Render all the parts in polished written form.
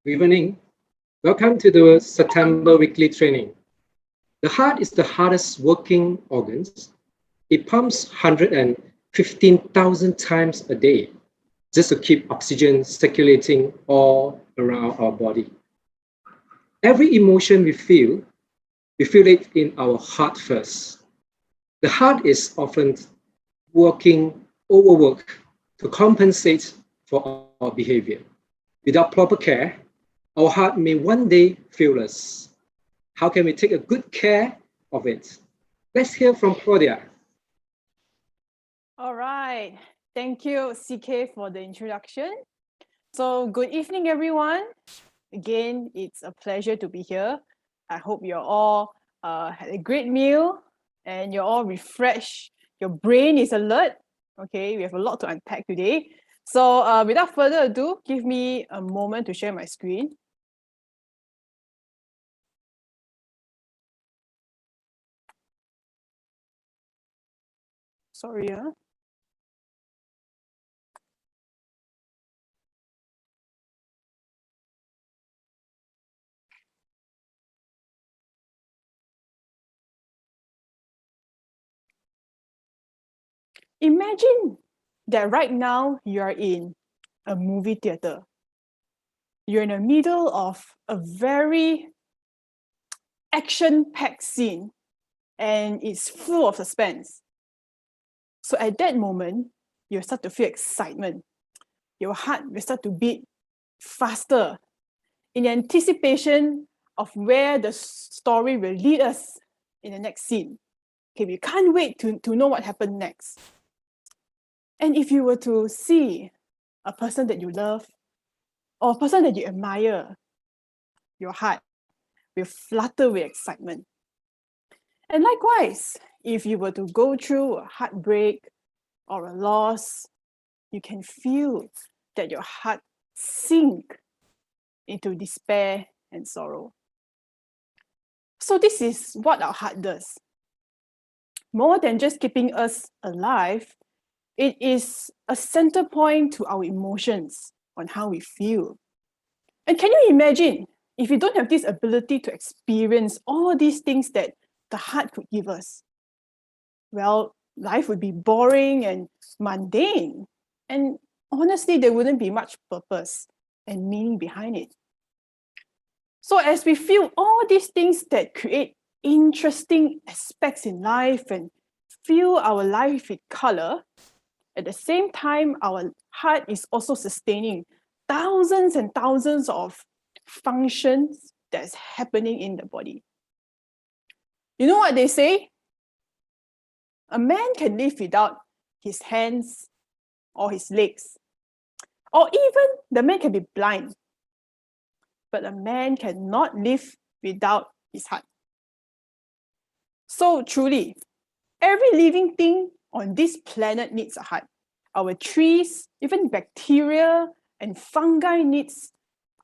Good evening. Welcome to the September weekly training. The heart is the hardest working organs. It pumps 115,000 times a day just to keep oxygen circulating all around our body. Every emotion we feel it in our heart first. The heart is often working overwork to compensate for our behavior. Without proper care, our heart may one day fail us. How can we take a good care of it? Let's hear from Claudia. All right. Thank you, CK, for the introduction. So good evening, everyone. Again, it's a pleasure to be here. I hope you're all had a great meal and you're all refreshed. Your brain is alert. Okay, we have a lot to unpack today. So without further ado, give me a moment to share my screen. Sorry. Imagine that right now you are in a movie theater. You're in the middle of a very action-packed scene and it's full of suspense. So at that moment, you start to feel excitement. Your heart will start to beat faster in anticipation of where the story will lead us in the next scene. Okay, we can't wait to know what happened next. And if you were to see a person that you love or a person that you admire, your heart will flutter with excitement. And likewise, if you were to go through a heartbreak or a loss, you can feel that your heart sink into despair and sorrow. So this is what our heart does. More than just keeping us alive, it is a center point to our emotions on how we feel. And can you imagine if you don't have this ability to experience all these things that the heart could give us? Well, life would be boring and mundane. And honestly, there wouldn't be much purpose and meaning behind it. So as we feel all these things that create interesting aspects in life and fill our life with color, at the same time, our heart is also sustaining thousands and thousands of functions that's happening in the body. You know what they say? A man can live without his hands or his legs, or even the man can be blind, but a man cannot live without his heart. So truly, every living thing on this planet needs a heart. Our trees, even bacteria and fungi needs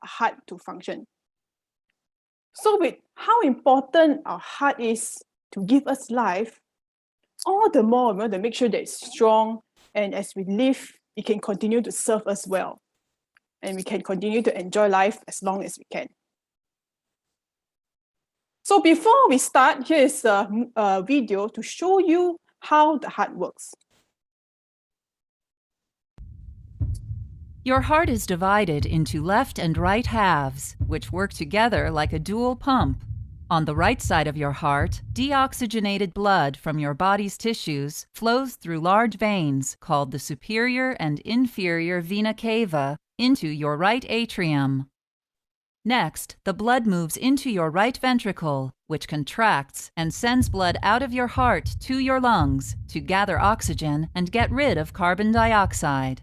a heart to function. So with how important our heart is to give us life, all the more we want to make sure that it's strong, and as we live, it can continue to serve us well. And we can continue to enjoy life as long as we can. So before we start, here is a video to show you how the heart works. Your heart is divided into left and right halves, which work together like a dual pump. On the right side of your heart, deoxygenated blood from your body's tissues flows through large veins called the superior and inferior vena cava into your right atrium. Next, the blood moves into your right ventricle, which contracts and sends blood out of your heart to your lungs to gather oxygen and get rid of carbon dioxide.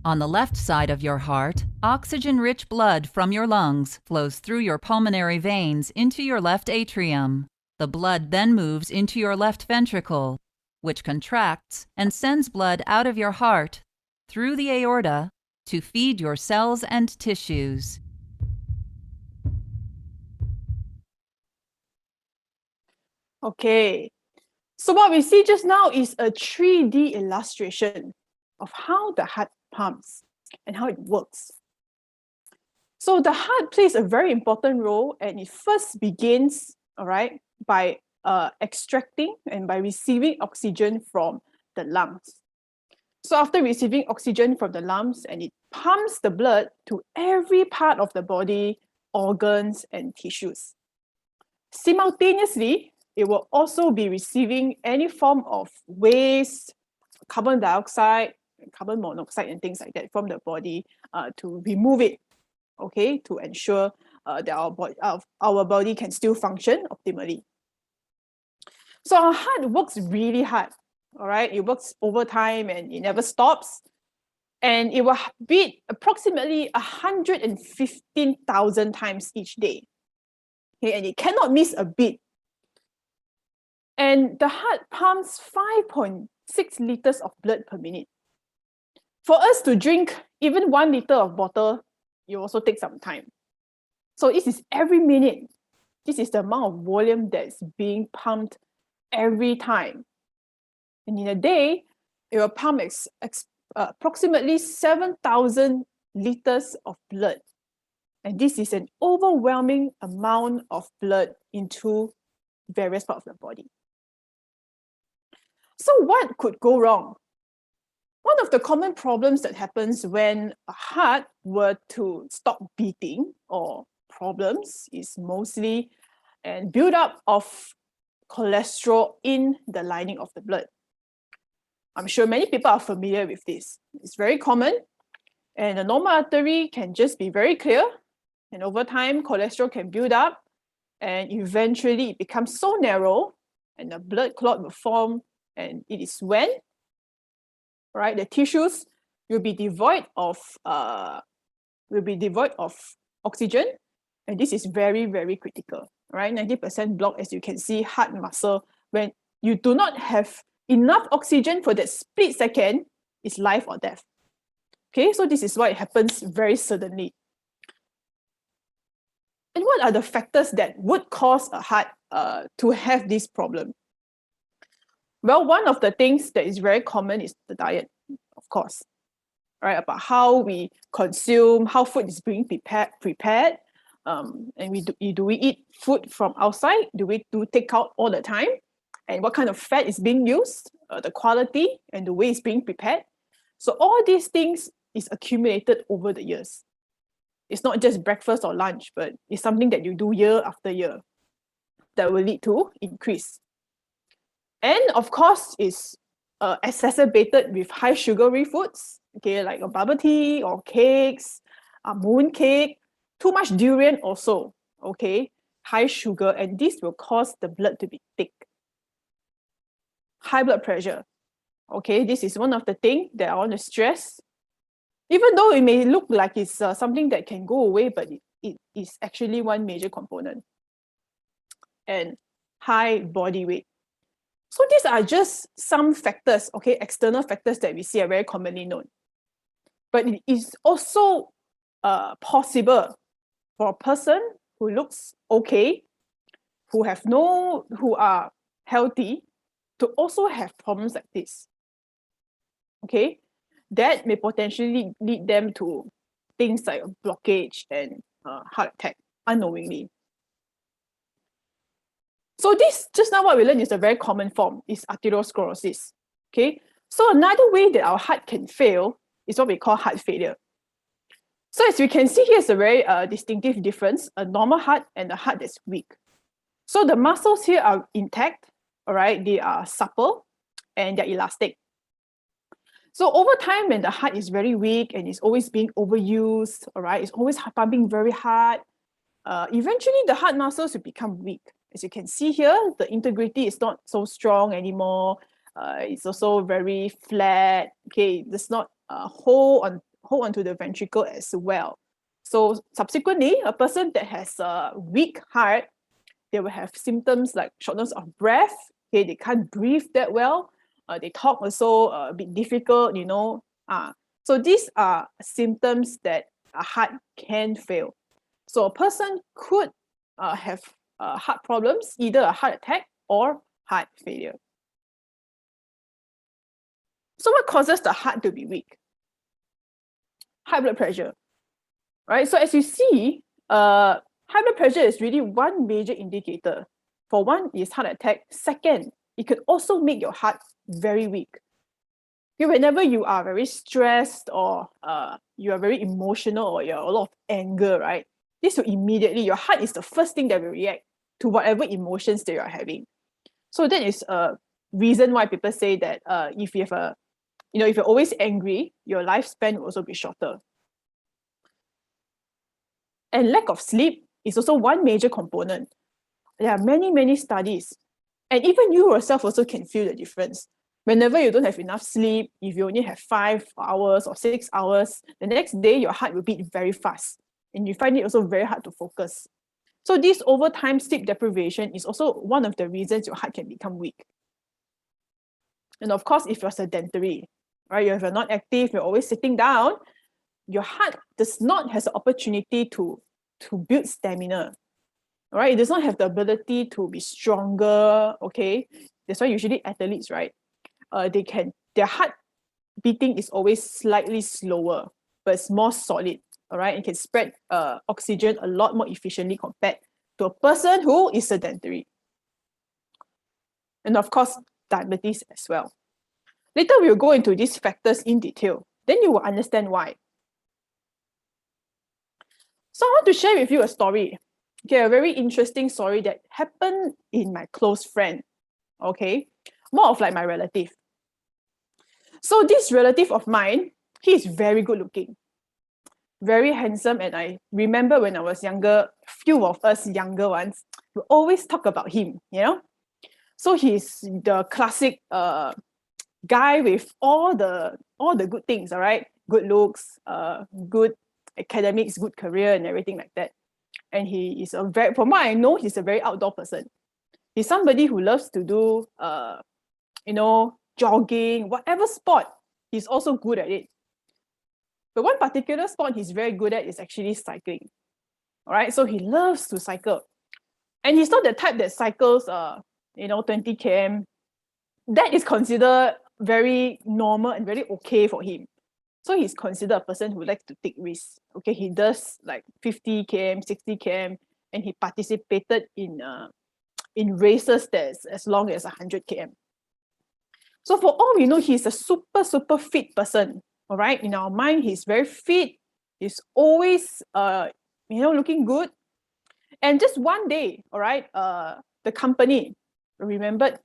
On the left side of your heart, oxygen-rich blood from your lungs flows through your pulmonary veins into your left atrium. The blood then moves into your left ventricle, which contracts and sends blood out of your heart through the aorta to feed your cells and tissues. Okay, so what we see just now is a 3D illustration of how the heart pumps and how it works. So the heart plays a very important role, and it first begins, all right, by extracting and by receiving oxygen from the lungs. So after receiving oxygen from the lungs, and it pumps the blood to every part of the body, organs, and tissues. Simultaneously, it will also be receiving any form of waste, carbon dioxide, carbon monoxide, and things like that from the body to remove it, okay, to ensure that our body can still function optimally. So our heart works really hard, all right? It works over time and it never stops. And it will beat approximately 115,000 times each day. Okay, and it cannot miss a beat. And the heart pumps 5.6 liters of blood per minute. For us to drink even 1 liter of water, it also takes some time. So this is every minute. This is the amount of volume that's being pumped every time. And in a day, it will pump approximately 7,000 liters of blood. And this is an overwhelming amount of blood into various parts of the body. So what could go wrong? One of the common problems that happens when a heart were to stop beating, or problems, is mostly a buildup of cholesterol in the lining of the blood. I'm sure many people are familiar with this. It's very common, and the normal artery can just be very clear, and over time, cholesterol can build up, and eventually it becomes so narrow, and the blood clot will form, and it is when, right, the tissues will be devoid of oxygen, and this is very, very critical, right? 90% block, as you can see, heart muscle. When you do not have enough oxygen for that split second, is life or death. Okay, so this is why it happens very suddenly. And what are the factors that would cause a heart to have this problem? Well, one of the things that is very common is the diet, of course, right? About how we consume, how food is being prepared, and do we eat food from outside? Do we do takeout all the time? And what kind of fat is being used, the quality, and the way it's being prepared? So all these things is accumulated over the years. It's not just breakfast or lunch, but it's something that you do year after year that will lead to increase. And of course, it's exacerbated with high sugary foods, okay, like a bubble tea or cakes, a moon cake, too much durian also, okay, high sugar, and this will cause the blood to be thick. High blood pressure, okay, this is one of the things that I want to stress. Even though it may look like it's something that can go away, but it is actually one major component. And high body weight. So these are just some factors, okay, external factors that we see are very commonly known. But it is also possible for a person who looks okay, who are healthy, to also have problems like this. Okay, that may potentially lead them to things like a blockage and heart attack unknowingly. So this, just now what we learned, is a very common form, is arteriosclerosis. Okay, so another way that our heart can fail is what we call heart failure. So as we can see, here's a very distinctive difference, a normal heart and a heart that's weak. So the muscles here are intact, all right, they are supple and they're elastic. So over time, when the heart is very weak and is always being overused, all right, it's always pumping very hard, eventually the heart muscles will become weak. As you can see here, the integrity is not so strong anymore. It's also very flat. Okay, it does not hold onto the ventricle as well. So subsequently, a person that has a weak heart, they will have symptoms like shortness of breath. Okay, they can't breathe that well. They talk also a bit difficult, you know. So these are symptoms that a heart can fail. So a person could have heart problems, either a heart attack or heart failure. So what causes the heart to be weak? High blood pressure. right? So as you see, high blood pressure is really one major indicator. For one, is heart attack. Second, it could also make your heart very weak. Okay, whenever you are very stressed or you are very emotional or you have a lot of anger, right? This will immediately, your heart is the first thing that will react to whatever emotions that you are having. So that is a reason why people say that if you have if you're always angry, your lifespan will also be shorter. And lack of sleep is also one major component. There are many, many studies. And even you yourself also can feel the difference. Whenever you don't have enough sleep, if you only have 5 hours or 6 hours, the next day your heart will beat very fast. And you find it also very hard to focus. So this overtime sleep deprivation is also one of the reasons your heart can become weak. And of course, if you're sedentary, right? If you're not active, you're always sitting down, your heart does not have the opportunity to build stamina. All right, it does not have the ability to be stronger. Okay, that's why usually athletes, right? Their heart beating is always slightly slower, but it's more solid. All right, it can spread oxygen a lot more efficiently compared to a person who is sedentary. And of course, diabetes as well. Later, we'll go into these factors in detail. Then you will understand why. So I want to share with you a story. Okay, a very interesting story that happened in my close friend. Okay, more of like my relative. So this relative of mine, he is very good looking, very handsome. And I remember when I was younger, few of us younger ones, we always talk about him, you know. So he's the classic guy with all the good things, all right? Good looks, good academics, good career and everything like that. And he is from what I know, he's a very outdoor person. He's somebody who loves to do, jogging, whatever sport, he's also good at it. But one particular sport he's very good at is actually cycling. All right, so he loves to cycle. And he's not the type that cycles, 20 km. That is considered very normal and very okay for him. So he's considered a person who likes to take risks. Okay, he does like 50 km, 60 km, and he participated in races that's as long as 100 km. So for all we know, he's a super, super fit person. All right, in our mind, he's very fit. He's always, looking good. And just one day, all right, the company remembered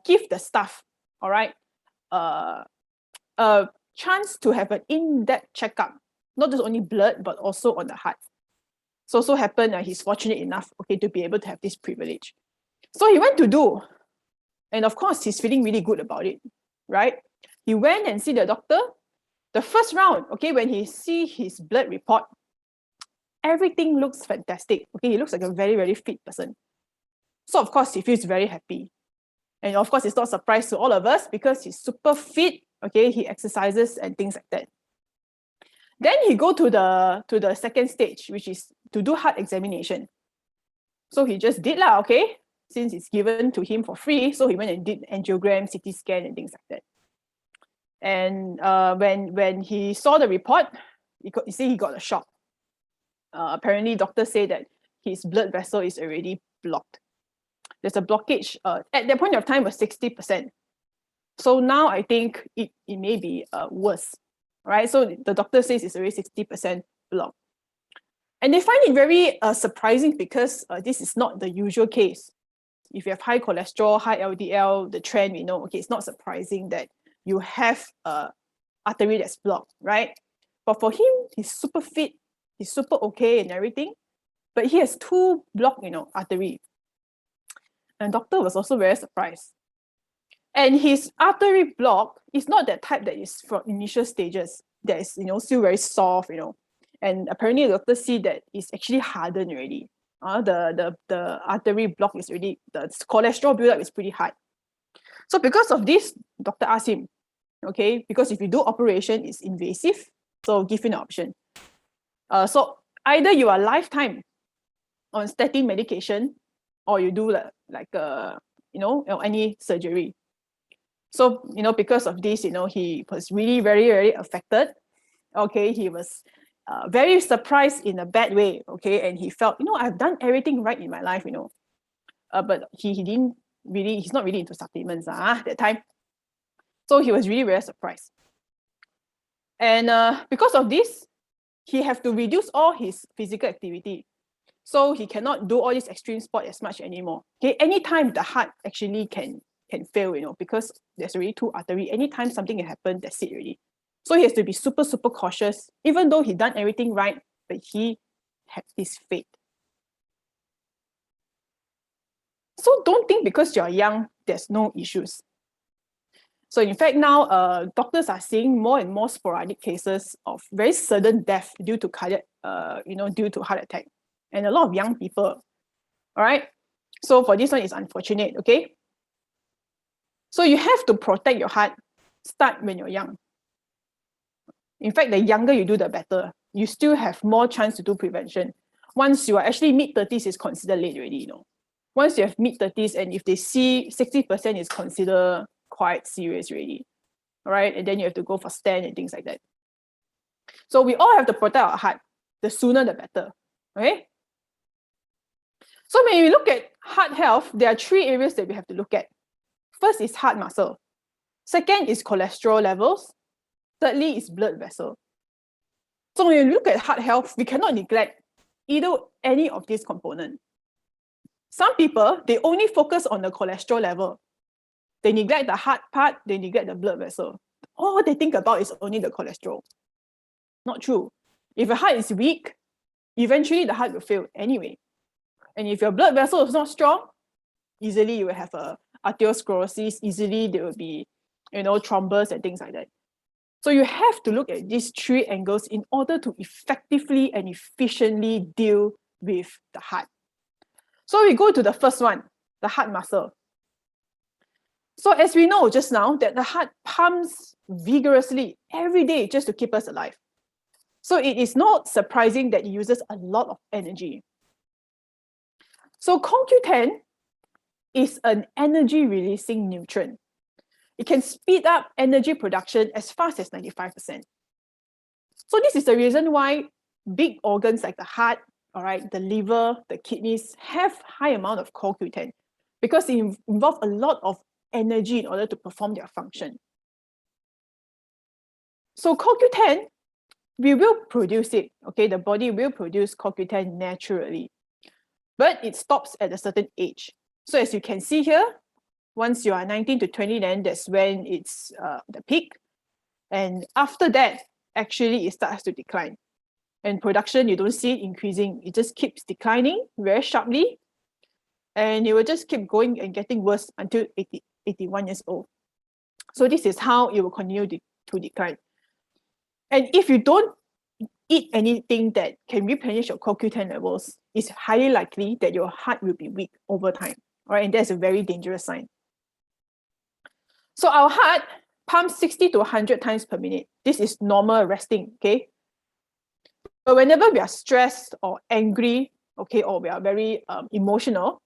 give the staff, all right, a chance to have an in-depth checkup, not just only blood, but also on the heart. So happened he's fortunate enough, okay, to be able to have this privilege. So he went to do, and of course, he's feeling really good about it, right? He went and see the doctor. The first round, okay, when he see his blood report, everything looks fantastic. Okay, he looks like a very, very fit person. So of course, he feels very happy. And of course, it's not a surprise to all of us because he's super fit. Okay, he exercises and things like that. Then he go to the second stage, which is to do heart examination. So he just did lah, okay, since it's given to him for free. So he went and did angiogram, CT scan, and things like that. And when he saw the report, he got a shock. Apparently, doctors say that his blood vessel is already blocked. There's a blockage. At that point of time was 60%. So now I think it may be worse, right? So the doctor says it's already 60% blocked. And they find it very surprising because this is not the usual case. If you have high cholesterol, high LDL, the trend, we know, okay, it's not surprising that you have an artery that's blocked, right? But for him, he's super fit, he's super okay and everything, but he has 2 blocked, artery. And the doctor was also very surprised. And his artery block is not that type that is from initial stages, that is, still very soft, And apparently the doctor see that it's actually hardened already. The artery block is already, the cholesterol buildup is pretty high. So because of this, doctor asked him, okay, because if you do operation, it's invasive, so give you an option. So either you are lifetime on statin medication, or you do any surgery. So, because of this, he was really very, very affected. Okay, he was very surprised in a bad way, okay? And he felt, I've done everything right in my life, but he didn't really, he's not really into supplements that time. So he was really very surprised. And because of this, he have to reduce all his physical activity. So he cannot do all this extreme sport as much anymore. Okay, anytime the heart actually can fail, because there's already 2 arteries. Anytime something can happen, that's it already. So he has to be super, super cautious, even though he done everything right, but he had his fate. So don't think because you're young, there's no issues. So in fact, now doctors are seeing more and more sporadic cases of very sudden death due to cardiac, due to heart attack, and a lot of young people. All right. So for this one, it's unfortunate. Okay. So you have to protect your heart. Start when you're young. In fact, the younger you do, the better. You still have more chance to do prevention. Once you are actually mid-30s, is considered late already. Once you have mid-30s, and if they see 60% is considered quite serious already. All right, and then you have to go for stent and things like that. So we all have to protect our heart. The sooner, the better. Okay. So when we look at heart health, there are 3 areas that we have to look at. First is heart muscle. Second is cholesterol levels. Thirdly is blood vessel. So when we look at heart health, we cannot neglect any of these components. Some people, they only focus on the cholesterol level. They neglect the heart part, they neglect the blood vessel. All they think about is only the cholesterol. Not true. If your heart is weak, eventually the heart will fail anyway. And if your blood vessel is not strong, easily you will have a arteriosclerosis, easily there will be, thrombus and things like that. So you have to look at these 3 angles in order to effectively and efficiently deal with the heart. So we go to the first one, the heart muscle. So as we know just now, that the heart pumps vigorously every day just to keep us alive. So it is not surprising that it uses a lot of energy. So CoQ10 is an energy-releasing nutrient. It can speed up energy production as fast as 95%. So this is the reason why big organs like the heart, all right, the liver, the kidneys have high amount of CoQ10 because it involves a lot of energy in order to perform their function. So CoQ10, we will produce it, okay? The body will produce CoQ10 naturally, but it stops at a certain age. So as you can see here, once you are 19 to 20, then that's when it's the peak. And after that, actually, it starts to decline. And production, you don't see it increasing. It just keeps declining very sharply. And it will just keep going and getting worse until 81 years old. So this is how it will continue to decline. And if you don't eat anything that can replenish your CoQ10 levels, it's highly likely that your heart will be weak over time. All right, and that's a very dangerous sign. So our heart pumps 60 to 100 times per minute. This is normal resting, okay? But whenever we are stressed or angry, okay, or we are very emotional,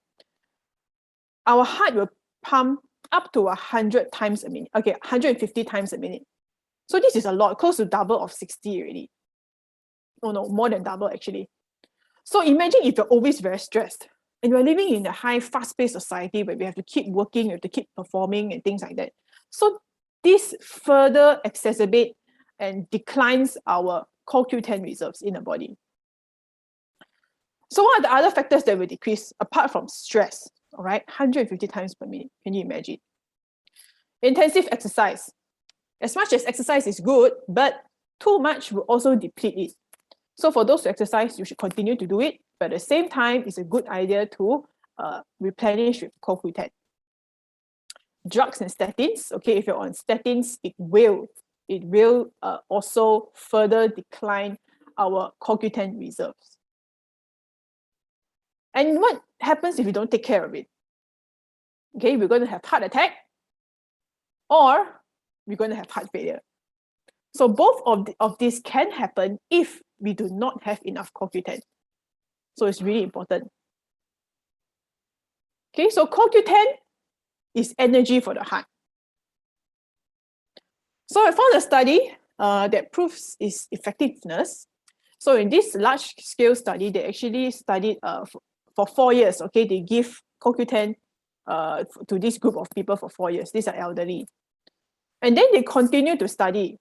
our heart will pump up to 100 times a minute. Okay, 150 times a minute. So this is a lot, close to double of 60 already. Oh no, more than double actually. So imagine if you're always very stressed and you're living in a high, fast-paced society where we have to keep working, we have to keep performing and things like that. So this further exacerbates and declines our CoQ10 reserves in the body. So what are the other factors that will decrease apart from stress? All right, 150 times per minute. Can you imagine? Intensive exercise. As much as exercise is good, but too much will also deplete it. So for those who exercise, you should continue to do it, but at the same time, it's a good idea to replenish with CoQ10. Drugs and statins, okay, if you're on statins, it will also further decline our CoQ10 reserves. And what happens if you don't take care of it? Okay, we're going to have heart attack or we're going to have heart failure. So both of these can happen if we do not have enough CoQ10. So it's really important. Okay, so CoQ10 is energy for the heart. So I found a study that proves its effectiveness. So in this large-scale study, they actually studied for 4 years. Okay, they give CoQ10 to this group of people for 4 years. These are elderly, and then they continue to study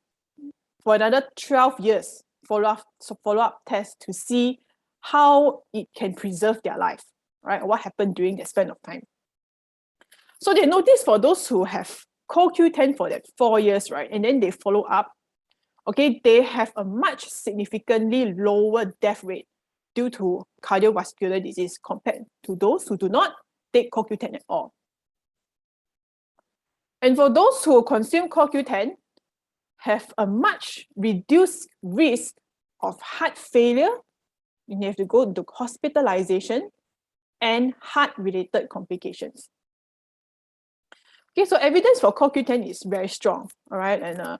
for another 12 years, follow-up tests to see how it can preserve their life, right? What happened during that span of time. So they noticed for those who have CoQ10 for that 4 years, right, and then they follow up, okay, they have a much significantly lower death rate due to cardiovascular disease compared to those who do not take CoQ10 at all. And for those who consume CoQ10, have a much reduced risk of heart failure, and you have to go into hospitalization and heart-related complications. Okay, so evidence for CoQ10 is very strong, all right? And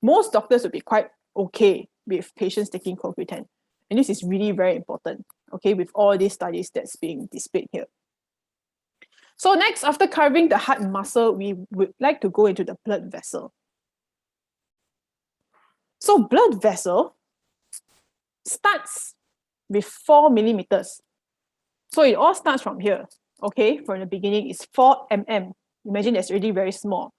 most doctors will be quite okay with patients taking CoQ10. And this is really very important, okay, with all these studies that's being displayed here. So next, after covering the heart muscle, we would like to go into the blood vessel. So blood vessel starts with 4 millimeters. So it all starts from here, okay? From the beginning, it's 4 mm. Imagine that's already very small.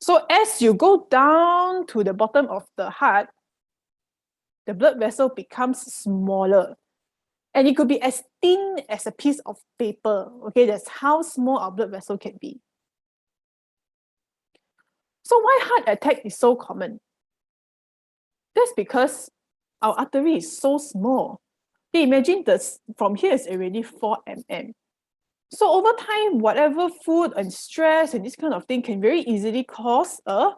So as you go down to the bottom of the heart, the blood vessel becomes smaller. And it could be as thin as a piece of paper, okay? That's how small our blood vessel can be. So why heart attack is so common? That's because our artery is so small. Imagine this from here is already 4 mm. So over time, whatever food and stress and this kind of thing can very easily cause a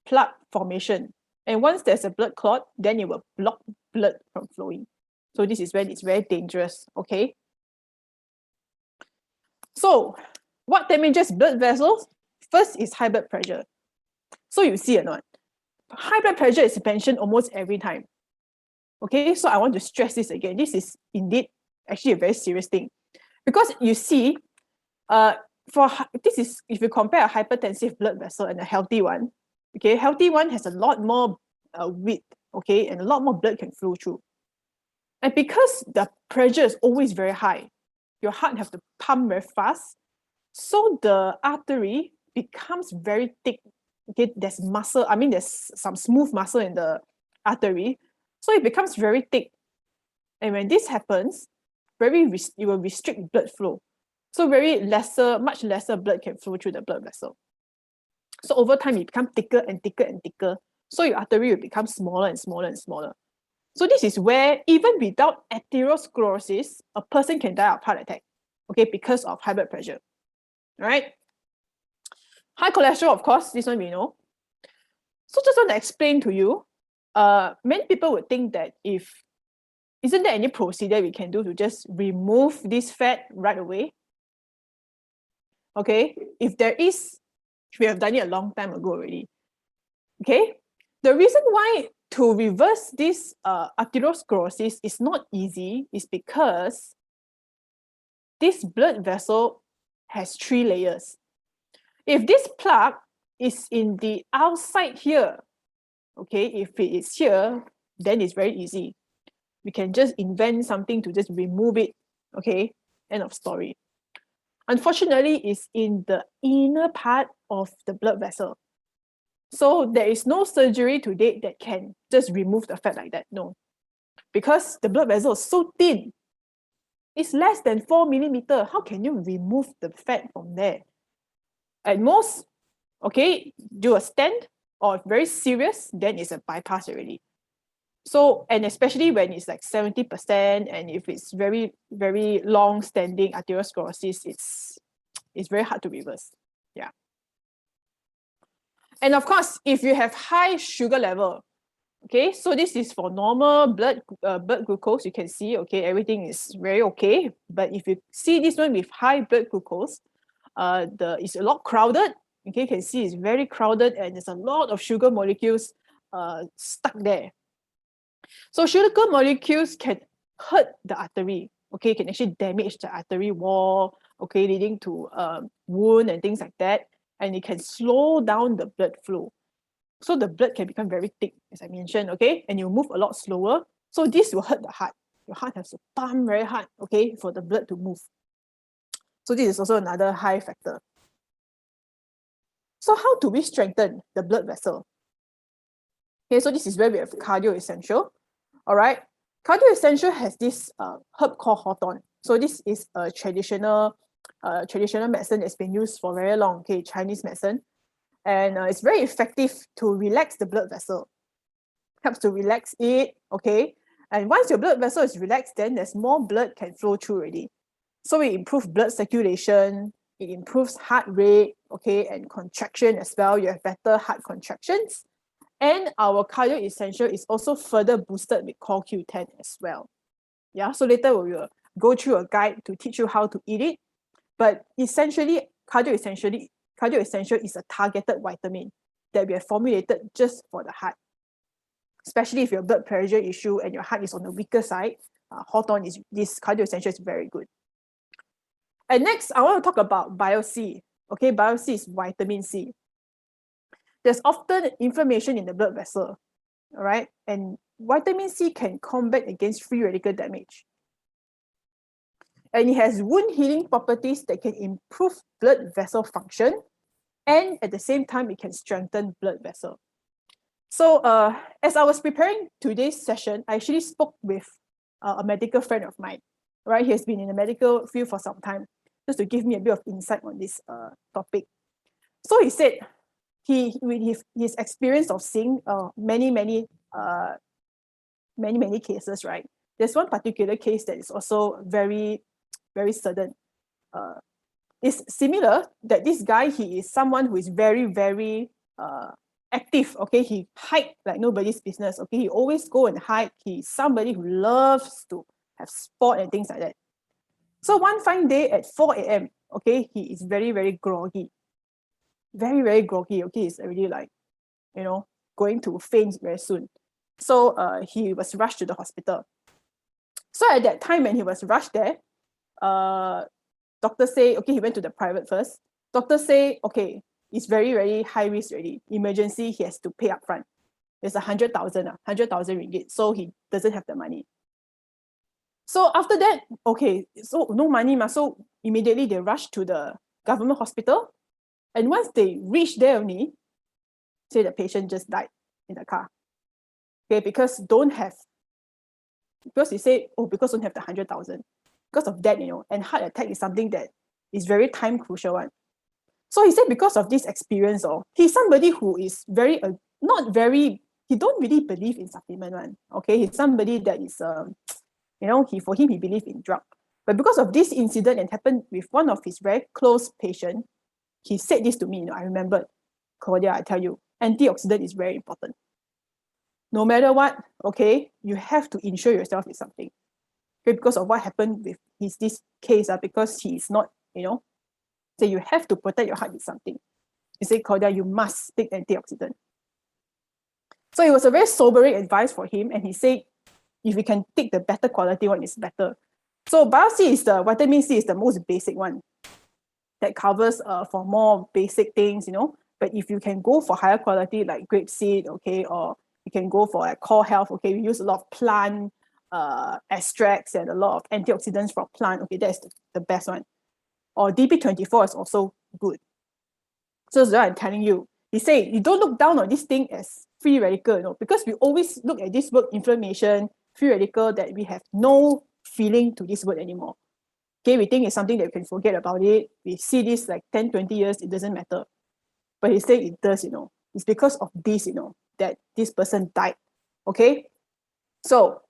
plaque formation. And once there's a blood clot, then it will block blood from flowing. So this is when it's very dangerous, okay? So what damages blood vessels? First is high blood pressure. So you see or not? High blood pressure is mentioned almost every time. Okay, so I want to stress this again. This is indeed actually a very serious thing. Because you see, this is if you compare a hypertensive blood vessel and a healthy one, okay, healthy one has a lot more width, okay, and a lot more blood can flow through. And because the pressure is always very high, your heart have to pump very fast, so the artery becomes very thick. Okay, there's muscle, I mean, there's some smooth muscle in the artery, so it becomes very thick. And when this happens, it will restrict blood flow. So much lesser blood can flow through the blood vessel. So over time, it becomes thicker and thicker and thicker. So your artery will become smaller and smaller and smaller. So this is where, even without atherosclerosis, a person can die of heart attack, okay, because of high blood pressure, right? High cholesterol, of course, this one we know. So just want to explain to you, many people would think that isn't there any procedure we can do to just remove this fat right away? Okay, if there is, we have done it a long time ago already. Okay, the reason why to reverse this atherosclerosis is not easy is because this blood vessel has 3 layers. If this plaque is in the outside here, okay, if it is here, then it's very easy. We can just invent something to just remove it, okay, end of story. Unfortunately, it's in the inner part of the blood vessel. So there is no surgery to date that can just remove the fat like that, no. Because the blood vessel is so thin. It's less than 4 millimeters. How can you remove the fat from there? At most, okay, do a stent, or if very serious, then it's a bypass already. So, and especially when it's like 70%, and if it's very, very long-standing atherosclerosis, it's very hard to reverse. Yeah. And of course, if you have high sugar level, okay, so this is for normal blood glucose, you can see, okay, everything is very okay. But if you see this one with high blood glucose, it's a lot crowded. Okay, you can see it's very crowded and there's a lot of sugar molecules stuck there. So sugar molecules can hurt the artery. Okay, can actually damage the artery wall. Okay, leading to wound and things like that, and it can slow down the blood flow. So the blood can become very thick, as I mentioned. Okay, and you move a lot slower. So this will hurt the heart. Your heart has to pump very hard, okay, for the blood to move. So this is also another high factor. So how do we strengthen the blood vessel? Okay, so this is where we have cardio essential. All right, cardio essential has this herb called hawthorn. So this is a traditional medicine that's been used for very long. Okay, Chinese medicine, and it's very effective to relax the blood vessel. Helps to relax it. Okay, and once your blood vessel is relaxed, then there's more blood can flow through already. So it improves blood circulation. It improves heart rate. Okay, and contraction as well. You have better heart contractions. And our cardio essential is also further boosted with CoQ10 as well. Yeah, so later we will go through a guide to teach you how to eat it. But essentially, cardio essential is a targeted vitamin that we have formulated just for the heart. Especially if you have blood pressure issue and your heart is on the weaker side, hawthorn is this cardio essential is very good. And next, I want to talk about Bio-C. Okay, Bio-C is vitamin C. There's often inflammation in the blood vessel, all right? And vitamin C can combat against free radical damage. And it has wound healing properties that can improve blood vessel function, and at the same time, it can strengthen blood vessel. So as I was preparing today's session, I actually spoke with a medical friend of mine, right? He has been in the medical field for some time, just to give me a bit of insight on this topic. So he said, with his experience of seeing many cases, right? There's one particular case that is also very, very sudden. It's similar that this guy, he is someone who is very, very active. Okay, he hike like nobody's business. Okay, he always go and hike. He's somebody who loves to have sport and things like that. So one fine day at 4 a.m., okay, he is very, very groggy. Very, very groggy. Okay, he's already like, going to faint very soon. So he was rushed to the hospital. So at that time when he was rushed there, doctor say, okay, he went to the private first. Doctor say, okay, it's very, very high risk already. Emergency, he has to pay up front. There's 100,000 ringgit. So he doesn't have the money. So after that, okay, so no money, so immediately they rushed to the government hospital. And once they reached there only, say the patient just died in the car. Okay, because he said, because don't have the 100,000. Because of that, and heart attack is something that is very time crucial one. So he said because of this experience, he's somebody who is very, he don't really believe in supplement one. Okay, he's somebody that is, for him, he believes in drug. But because of this incident and happened with one of his very close patients, he said this to me, I remembered, Claudia, I tell you, antioxidant is very important. No matter what, okay, you have to insure yourself with something. Okay, because of what happened with this case, because he is not, so you have to protect your heart with something. He said, Claudia, you must take antioxidant. So it was a very sobering advice for him, and he said, if we can take the better quality one, it's better. So Bio-C is vitamin C is the most basic one that covers for more basic things, but if you can go for higher quality like grapeseed, okay, or you can go for like core health, okay, we use a lot of plant extracts and a lot of antioxidants from plant, okay, that's the best one. Or DP24 is also good. So that's what I'm telling you. He said, you don't look down on this thing as free radical, because we always look at this word inflammation, free radical, that we have no feeling to this word anymore. Okay, we think it's something that we can forget about it. We see this like 10, 20 years, it doesn't matter. But he said it does, It's because of this, that this person died. Okay? So,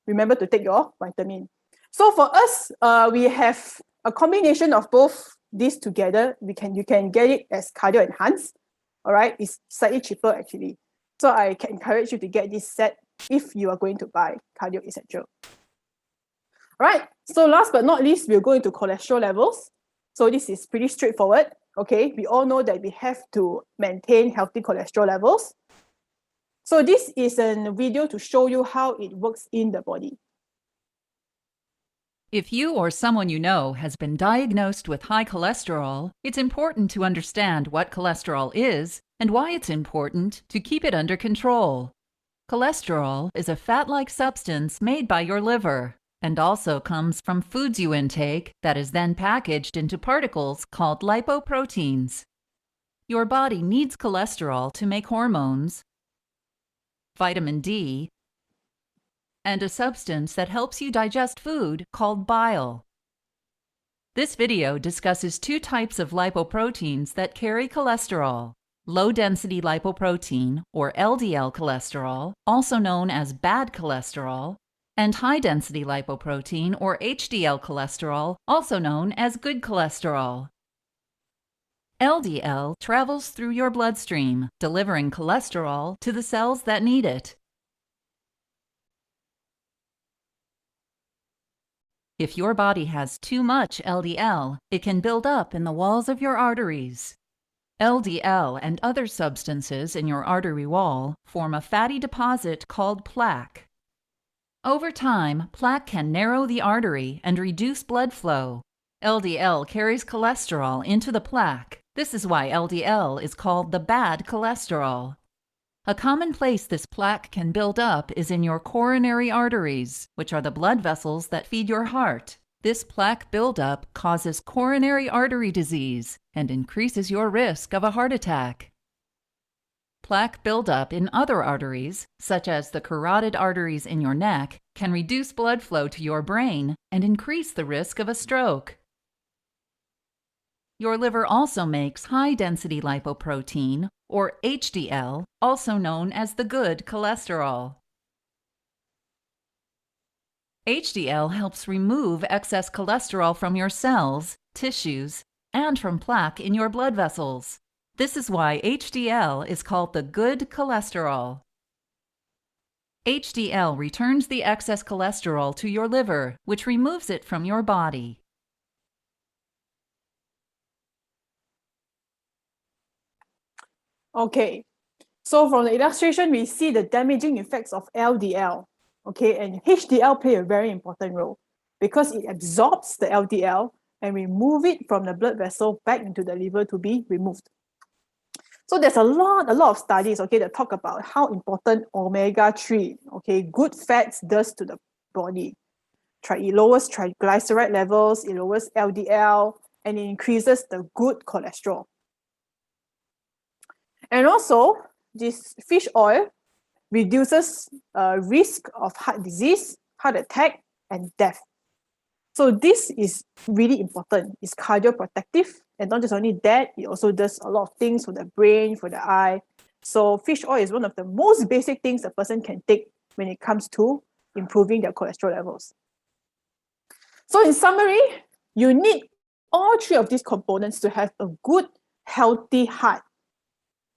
remember to take your vitamin. So for us, we have a combination of both these together. You can get it as cardio enhanced. All right? It's slightly cheaper actually. So I can encourage you to get this set if you are going to buy cardio essential. Right, so last but not least, we'll go into cholesterol levels. So this is pretty straightforward. Okay, we all know that we have to maintain healthy cholesterol levels. So this is a video to show you how it works in the body. If you or someone you know has been diagnosed with high cholesterol, it's important to understand what cholesterol is and why it's important to keep it under control. Cholesterol is a fat-like substance made by your liver and also comes from foods you intake that is then packaged into particles called lipoproteins. Your body needs cholesterol to make hormones, vitamin D, and a substance that helps you digest food called bile. This video discusses two types of lipoproteins that carry cholesterol: low-density lipoprotein, or LDL cholesterol, also known as bad cholesterol, and high-density lipoprotein, or HDL cholesterol, also known as good cholesterol. LDL travels through your bloodstream, delivering cholesterol to the cells that need it. If your body has too much LDL, it can build up in the walls of your arteries. LDL and other substances in your artery wall form a fatty deposit called plaque. Over time, plaque can narrow the artery and reduce blood flow. LDL carries cholesterol into the plaque. This is why LDL is called the bad cholesterol. A common place this plaque can build up is in your coronary arteries, which are the blood vessels that feed your heart. This plaque buildup causes coronary artery disease and increases your risk of a heart attack. Plaque buildup in other arteries, such as the carotid arteries in your neck, can reduce blood flow to your brain and increase the risk of a stroke. Your liver also makes high-density lipoprotein, or HDL, also known as the good cholesterol. HDL helps remove excess cholesterol from your cells, tissues, and from plaque in your blood vessels. This is why HDL is called the good cholesterol. HDL returns the excess cholesterol to your liver, which removes it from your body. Okay, so from the illustration, we see the damaging effects of LDL. Okay, and HDL play a very important role because it absorbs the LDL and remove it from the blood vessel back into the liver to be removed. So there's a lot of studies, okay, that talk about how important omega-3, okay, good fats does to the body. It lowers triglyceride levels, it lowers LDL, and it increases the good cholesterol. And also, this fish oil reduces risk of heart disease, heart attack, and death. So this is really important. It's cardioprotective, and not just only that, it also does a lot of things for the brain, for the eye. So fish oil is one of the most basic things a person can take when it comes to improving their cholesterol levels. So in summary, you need all three of these components to have a good, healthy heart.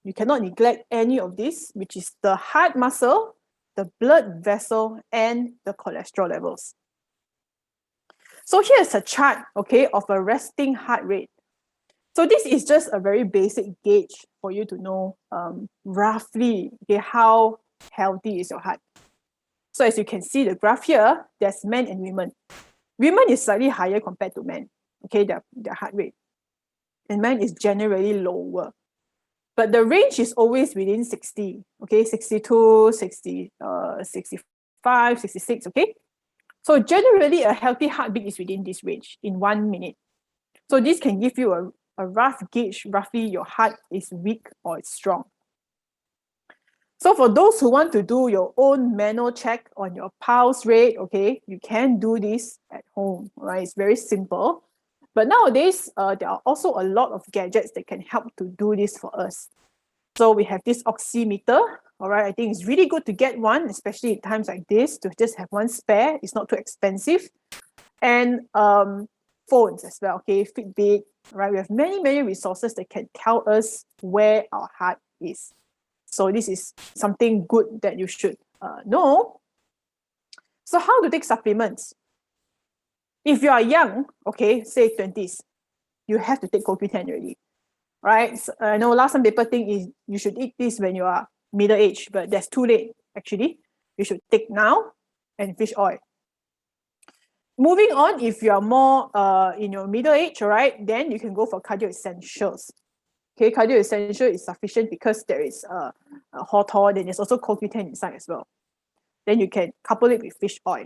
You cannot neglect any of this, which is the heart muscle, the blood vessel, and the cholesterol levels. So here's a chart, okay, of a resting heart rate. So this is just a very basic gauge for you to know roughly, okay, how healthy is your heart. So as you can see the graph here, there's men and women. Women is slightly higher compared to men, okay, their heart rate. And men is generally lower. But the range is always within 60, okay, 62, 60, 65, 66, okay? So generally, a healthy heartbeat is within this range in 1 minute. So this can give you a rough gauge, roughly your heart is weak or it's strong. So for those who want to do your own manual check on your pulse rate, okay, you can do this at home, right? It's very simple. But nowadays, there are also a lot of gadgets that can help to do this for us. So we have this oximeter, all right? I think it's really good to get one, especially in times like this, to just have one spare. It's not too expensive. And phones as well, okay? Fitbit, right? We have many resources that can tell us where our heart is. So this is something good that you should know. So how to take supplements? If you are young, okay, say 20s, you have to take CoQ10 already, right? So, I know last time people think is you should eat this when you are middle age, but that's too late, actually. You should take now and fish oil. Moving on, if you are more in your middle age, all right, then you can go for cardio essentials. Okay, cardio essential is sufficient because there is a hawthorn and there's also CoQ10 inside as well. Then you can couple it with fish oil.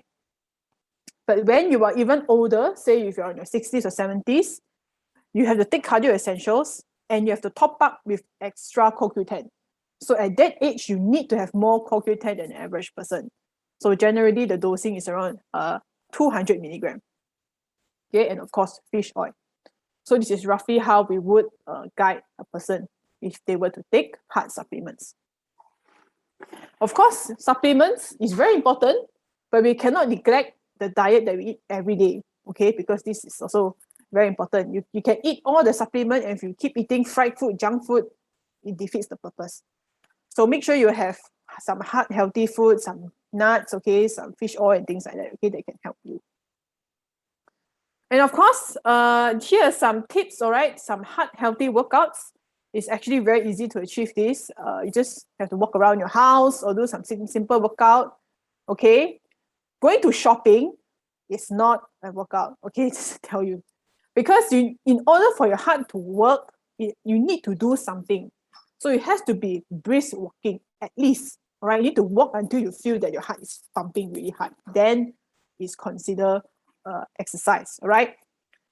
But when you are even older, say if you're in your 60s or 70s, you have to take cardio essentials and you have to top up with extra CoQ10. So at that age, you need to have more CoQ10 than an average person. So generally, the dosing is around 200 milligram. Okay, and of course, fish oil. So this is roughly how we would guide a person if they were to take heart supplements. Of course, supplements is very important, but we cannot neglect the diet that we eat every day, okay? Because this is also very important. You can eat all the supplement, and if you keep eating fried food, junk food, it defeats the purpose. So make sure you have some heart healthy food, some nuts, okay, some fish oil and things like that, okay, that can help you. And of course, here are some tips, all right, some heart healthy workouts. It's actually very easy to achieve this. You just have to walk around your house or do some simple workout, okay? Going to shopping is not a workout, okay, just to tell you. Because in order for your heart to work, you need to do something. So it has to be brisk walking, at least, all right? You need to walk until you feel that your heart is pumping really hard. Then it's considered exercise, all right?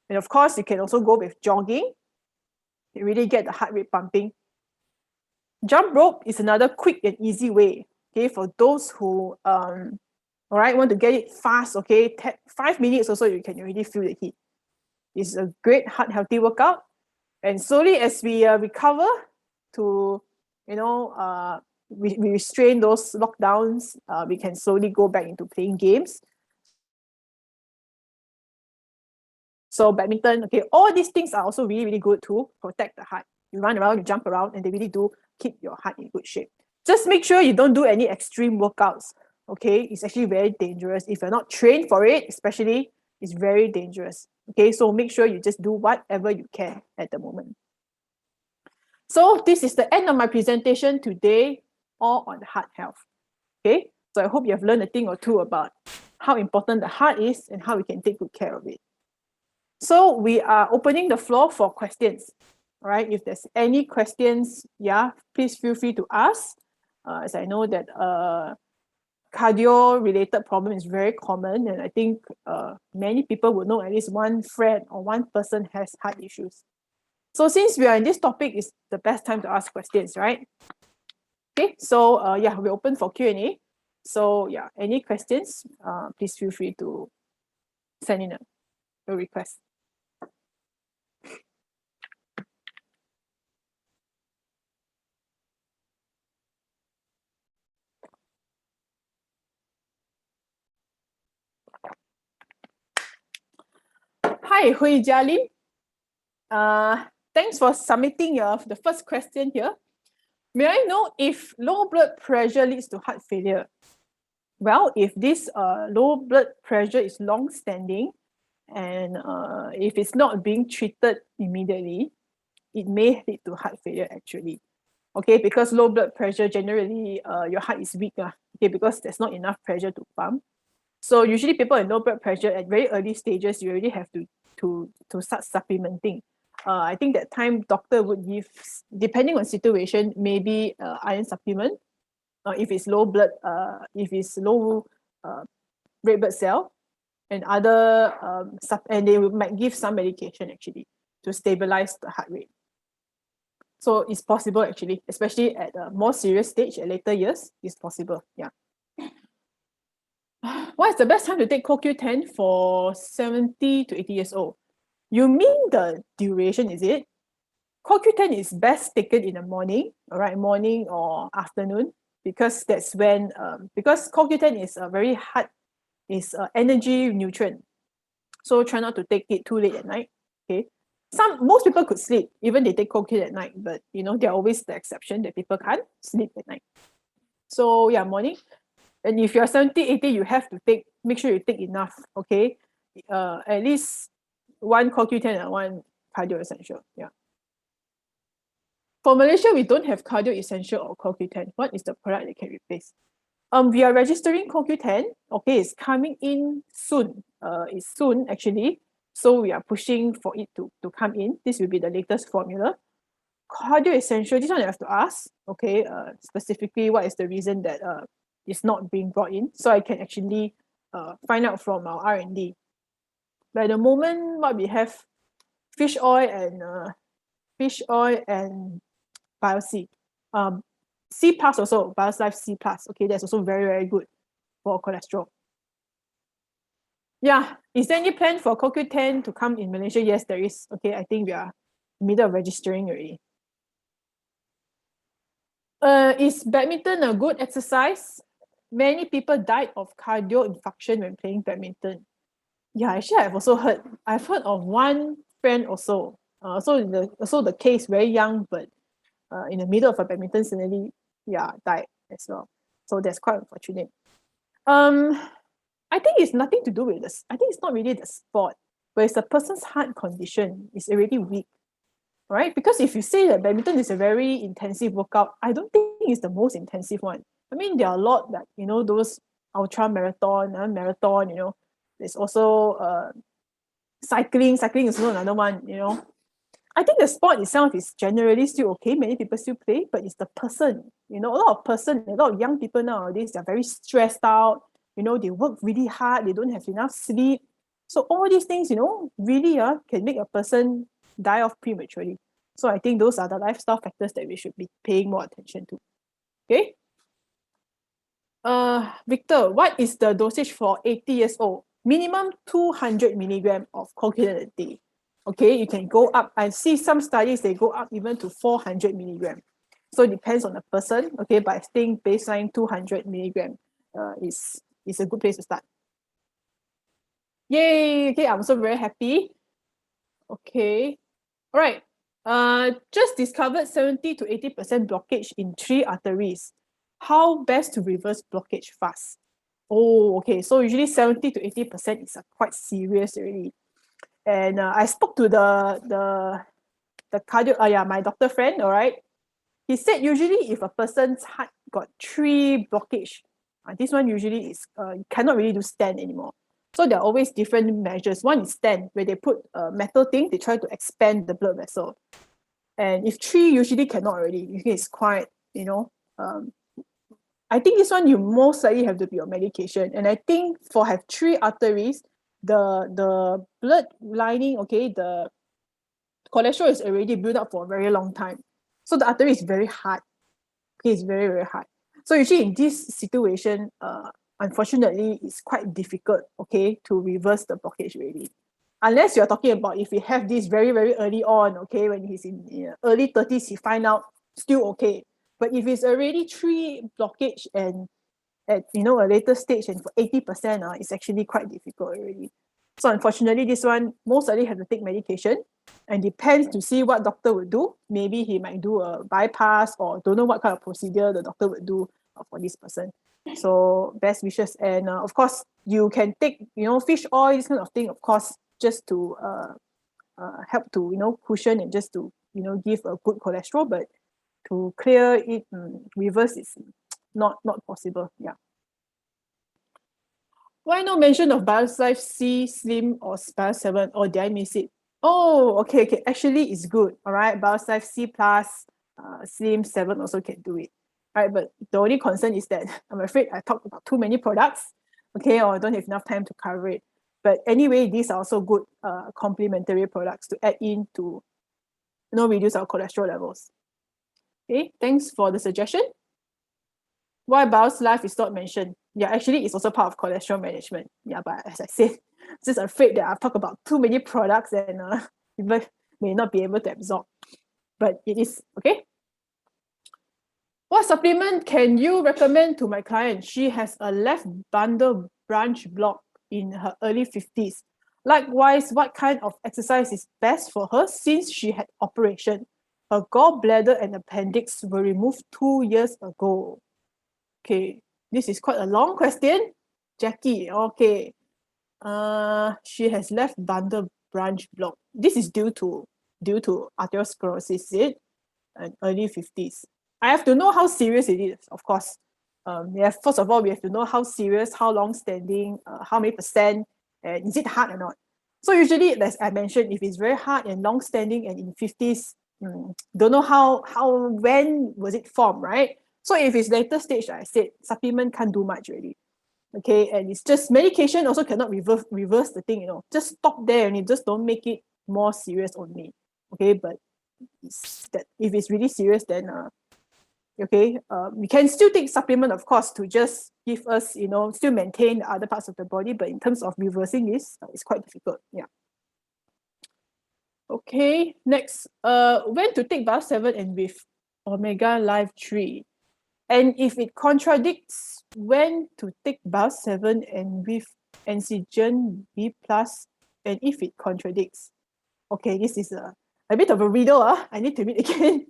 And of course, you can also go with jogging. You really get the heart rate pumping. Jump rope is another quick and easy way, okay, for those who all right, want to get it fast, okay, 5 minutes or so, you can already feel the heat. It's a great heart healthy workout. And slowly as we recover to, you know, we restrain those lockdowns, we can slowly go back into playing games. So badminton, okay, all these things are also really, really good to protect the heart. You run around, you jump around, and they really do keep your heart in good shape. Just make sure you don't do any extreme workouts, okay? It's actually very dangerous. If you're not trained for it, especially, it's very dangerous, okay? So make sure you just do whatever you can at the moment. So this is the end of my presentation today, all on heart health, okay? So I hope you have learned a thing or two about how important the heart is and how we can take good care of it. So we are opening the floor for questions. All right, if there's any questions, yeah, please feel free to ask. As I know that cardio-related problem is very common, and I think many people would know at least one friend or one person has heart issues. So since we are in this topic, it's the best time to ask questions, right? Okay, so yeah, we're open for Q&A. So yeah, any questions, please feel free to send in a request. Hi, Hui Jialin. Thanks for submitting the first question here. May I know if low blood pressure leads to heart failure? Well, if this low blood pressure is long-standing and if it's not being treated immediately, it may lead to heart failure actually. Okay, because low blood pressure, generally your heart is weak, okay, because there's not enough pressure to pump. So usually people in low blood pressure at very early stages, you already have to start supplementing. I think that time doctor would give, depending on situation, maybe iron supplement. If it's low blood, if it's low red blood cell, and other and they might give some medication actually to stabilize the heart rate. So it's possible actually, especially at a more serious stage, at later years, it's possible. Yeah. What is the best time to take CoQ10 for 70 to 80 years old? You mean the duration, is it? CoQ10 is best taken in the morning, all right, morning or afternoon, because that's when, because CoQ10 is a very hard, is an energy nutrient. So try not to take it too late at night, okay? Most people could sleep, even they take CoQ10 at night, but you know, they're always the exception that people can't sleep at night. So yeah, morning. And if you're 70, 80, you have to make sure you take enough, okay? At least one CoQ10 and one cardio essential, yeah. For Malaysia, we don't have cardio essential or CoQ10. What is the product that can replace? We are registering CoQ10, okay, it's coming in soon. It's soon actually. So we are pushing for it to come in. This will be the latest formula. cardio essential, this one you have to ask, okay, specifically what is the reason that it's not being brought in, so I can actually find out from our R&D. But at the moment, what we have, fish oil and Bio-C. C plus also, BioLife C plus, okay, that's also very, very good for cholesterol. Yeah, is there any plan for CoQ10 to come in Malaysia? Yes, there is. Okay, I think we are in the middle of registering already. Is badminton a good exercise? Many people died of cardio infarction when playing badminton. Yeah, actually, I've heard of one friend also. Also the case, very young, but in the middle of a badminton suddenly, died as well. So that's quite unfortunate. I think it's nothing to do with this. I think it's not really the sport, but it's the person's heart condition is already weak, right? Because if you say that badminton is a very intensive workout, I don't think it's the most intensive one. I mean, there are a lot that, those ultra marathon, there's also cycling. Cycling is also another one, I think the sport itself is generally still okay. Many people still play, but it's the person. A lot of young people nowadays, they're very stressed out. They work really hard. They don't have enough sleep. So all these things, really can make a person die off prematurely. So I think those are the lifestyle factors that we should be paying more attention to. Okay. Victor, what is the dosage for 80 years old? Minimum 200 milligram of CoQ10 a day. Okay, you can go up. I see some studies, they go up even to 400 milligram. So it depends on the person, okay, but I think baseline 200 milligram is a good place to start. Yay, okay, I'm so very happy. Okay, all right. Just discovered 70 to 80% blockage in 3 arteries. How best to reverse blockage fast? Oh, okay, so usually 70 to 80% is quite serious already. And I spoke to the cardio, my doctor friend, all right? He said usually if a person's heart got 3 blockage, this one usually is, you cannot really do stent anymore. So there are always different measures. One is stent, where they put a metal thing, they try to expand the blood vessel. And if 3 usually cannot already, usually it's quite, I think this one you most likely have to be on medication. And I think for have 3 arteries, the blood lining, okay, the cholesterol is already built up for a very long time. So the artery is very hard. Okay, it's very, very hard. So usually in this situation, unfortunately, it's quite difficult, okay, to reverse the blockage really. Unless you're talking about if we have this very, very early on, okay, when he's in early 30s, he find out still okay. But if it's already 3 blockage and at a later stage and for 80%, it's actually quite difficult already. So unfortunately, this one most likely have to take medication, and depends to see what doctor would do. Maybe he might do a bypass, or don't know what kind of procedure the doctor would do for this person. So best wishes, and of course you can take fish oil, this kind of thing, of course, just to help to cushion and just to give a good cholesterol, but to clear it, reverse is not possible. Yeah. Why no mention of BioLife C, Slim, or Bio 7? Or did I miss it? Oh, okay. Actually, it's good. All right. BioLife C plus, Slim 7 also can do it. All right. But the only concern is that I'm afraid I talked about too many products, okay, or I don't have enough time to cover it. But anyway, these are also good complementary products to add in to reduce our cholesterol levels. Okay, thanks for the suggestion. Why BioLife is not mentioned? Yeah, actually, it's also part of cholesterol management. Yeah, but as I said, I'm just afraid that I've talked about too many products and people may not be able to absorb. But it is, okay? What supplement can you recommend to my client? She has a left bundle branch block in her early 50s. Likewise, what kind of exercise is best for her since she had operation? Her gallbladder and appendix were removed 2 years ago. Okay, this is quite a long question. Jackie, okay. She has left bundle branch block. This is due to arteriosclerosis, is it? And early 50s. I have to know how serious it is, of course. First of all, we have to know how serious, how long standing, how many percent, and is it hard or not? So usually, as I mentioned, if it's very hard and long standing and in 50s, don't know when was it formed, right? So if it's later stage, I said supplement can't do much really. Okay, and it's just medication also cannot reverse the thing, just stop there and you just don't make it more serious only. Okay, but if it's really serious, then we can still take supplement, of course, to just give us, still maintain the other parts of the body, but in terms of reversing this, it's quite difficult. Yeah. Okay, next, when to take Bio 7 and with Omega Life 3, and if it contradicts, when to take Bio 7 and with Enzygen B+, and if it contradicts. Okay, this is a bit of a riddle. I need to read again.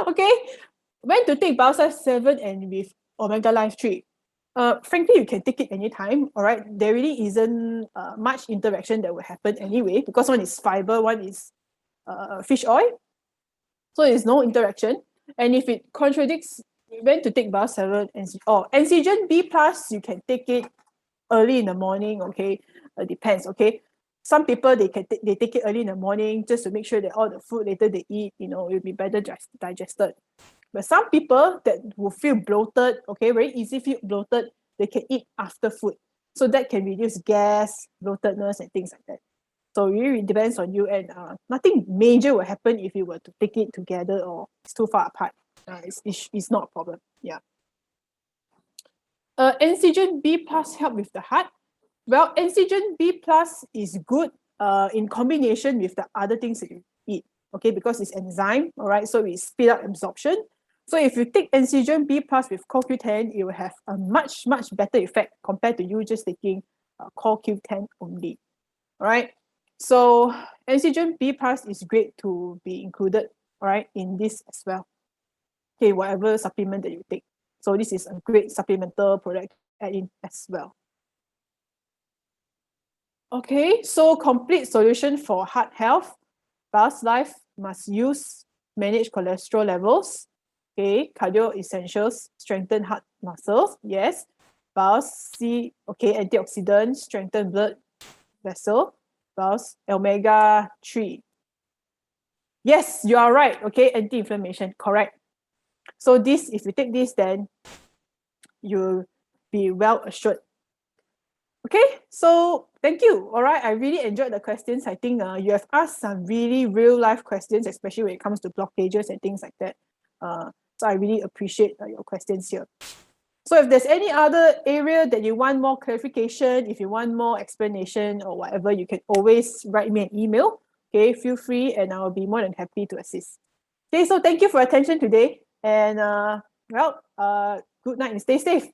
Okay, when to take Bio 7 and with Omega Life 3. Frankly, you can take it anytime, all right? There really isn't much interaction that will happen anyway, because one is fiber, one is fish oil. So there's no interaction. And if it contradicts, when to take Bio 7 and Enzygen B+, you can take it early in the morning, okay? Depends, okay? Some people, they take it early in the morning just to make sure that all the food later they eat, will be better digested. But some people that will feel bloated, okay, very easy feel bloated, they can eat after food. So that can reduce gas, bloatedness, and things like that. So it really depends on you, and nothing major will happen if you were to take it together or it's too far apart. It's not a problem. Yeah. Enzygen B+ help with the heart. Well, Enzygen B+ is good in combination with the other things that you eat, okay, because it's enzyme, all right, so we speed up absorption. So if you take Enzygen B+ with CoQ10, it will have a much, much better effect compared to you just taking CoQ10 only, all right? So Enzygen B+ is great to be included, all right, in this as well, okay, whatever supplement that you take. So this is a great supplemental product to add in as well. Okay, so complete solution for heart health. Bio's Life must manage cholesterol levels. Okay, cardio essentials, strengthen heart muscles. Yes. Bio's C, okay, antioxidant, strengthen blood vessel. Bio's omega 3. Yes, you are right. Okay, anti-inflammation, correct. So this, if you take this, then you'll be well assured. Okay, so thank you. All right, I really enjoyed the questions. I think you have asked some really real life questions, especially when it comes to blockages and things like that. So I really appreciate your questions here. So if there's any other area that you want more clarification, if you want more explanation or whatever, you can always write me an email. Okay, feel free, and I'll be more than happy to assist. Okay, so thank you for your attention today, and good night and stay safe.